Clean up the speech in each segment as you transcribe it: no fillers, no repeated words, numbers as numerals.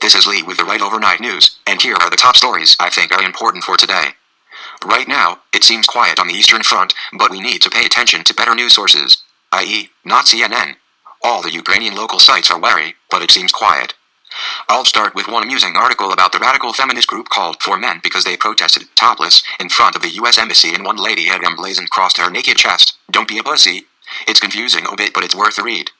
This is Lee with the Right Overnight News, and here are the top stories I think are important for today. Right now, it seems quiet on the Eastern Front, but we need to pay attention to better news sources, i.e., not CNN. All the Ukrainian local sites are wary, but it seems quiet. I'll start with one amusing article about the radical feminist group called FEMEN because they protested, topless, in front of the U.S. Embassy and one lady had emblazoned across her naked chest, "Don't be a pussy." It's confusing a bit, but it's worth a read.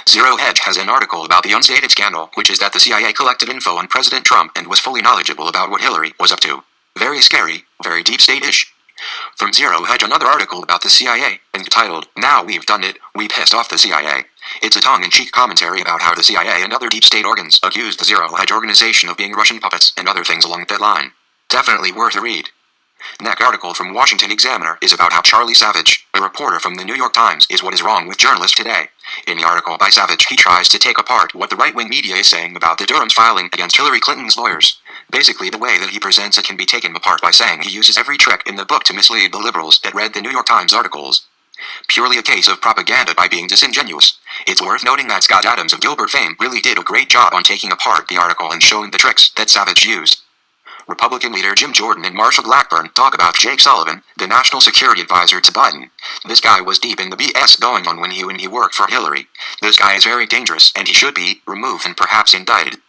ZeroHedge has an article about the Unstated scandal, which is that the CIA collected info on President Trump and was fully knowledgeable about what Hillary was up to. Very scary, very deep state-ish. From ZeroHedge, another article about the CIA, entitled, "Now We've Done It, We Pissed Off the CIA." It's a tongue-in-cheek commentary about how the CIA and other deep state organs accused the ZeroHedge organization of being Russian puppets and other things along that line. Definitely worth a read. Next article from WashingtonExaminer is about how Charlie Savage, a reporter from the New York Times, is what is wrong with journalists today. In the article by Savage, he tries to take apart what the right-wing media is saying about the Durham's filing against Hillary Clinton's lawyers. Basically, the way that he presents it can be taken apart by saying he uses every trick in the book to mislead the liberals that read the New York Times articles. Purely a case of propaganda by being disingenuous. It's worth noting that Scott Adams of Gilbert fame really did a great job on taking apart the article and showing the tricks that Savage used. Republican leader Jim Jordan and Marshall Blackburn talk about Jake Sullivan, the national security advisor to Biden. This guy was deep in the BS going on when he worked for Hillary. This guy is very dangerous and he should be removed and perhaps indicted.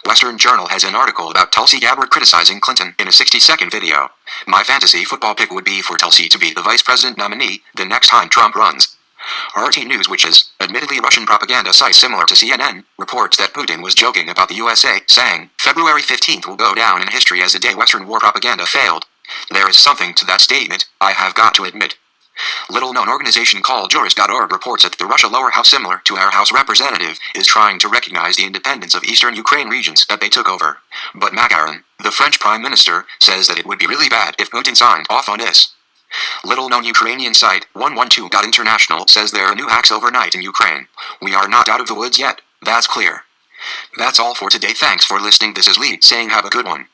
Western Journal has an article about Tulsi Gabbard criticizing Clinton in a 60-second video. My fantasy football pick would be for Tulsi to be the vice president nominee the next time Trump runs. RT News, which is admittedly a Russian propaganda site similar to CNN, reports that Putin was joking about the USA, saying, "February 15th will go down in history as the day Western war propaganda failed." There is something to that statement, I have got to admit. Little-known organization called Jurist.org reports that the Russia lower house, similar to our House representative, is trying to recognize the independence of eastern Ukraine regions that they took over. But Macron, the French prime minister, says that it would be really bad if Putin signed off on this. Little-known Ukrainian site 112.international says there are new hacks overnight in Ukraine. We are not out of the woods yet, that's clear. That's all for today. Thanks for listening. This is Lee saying have a good one.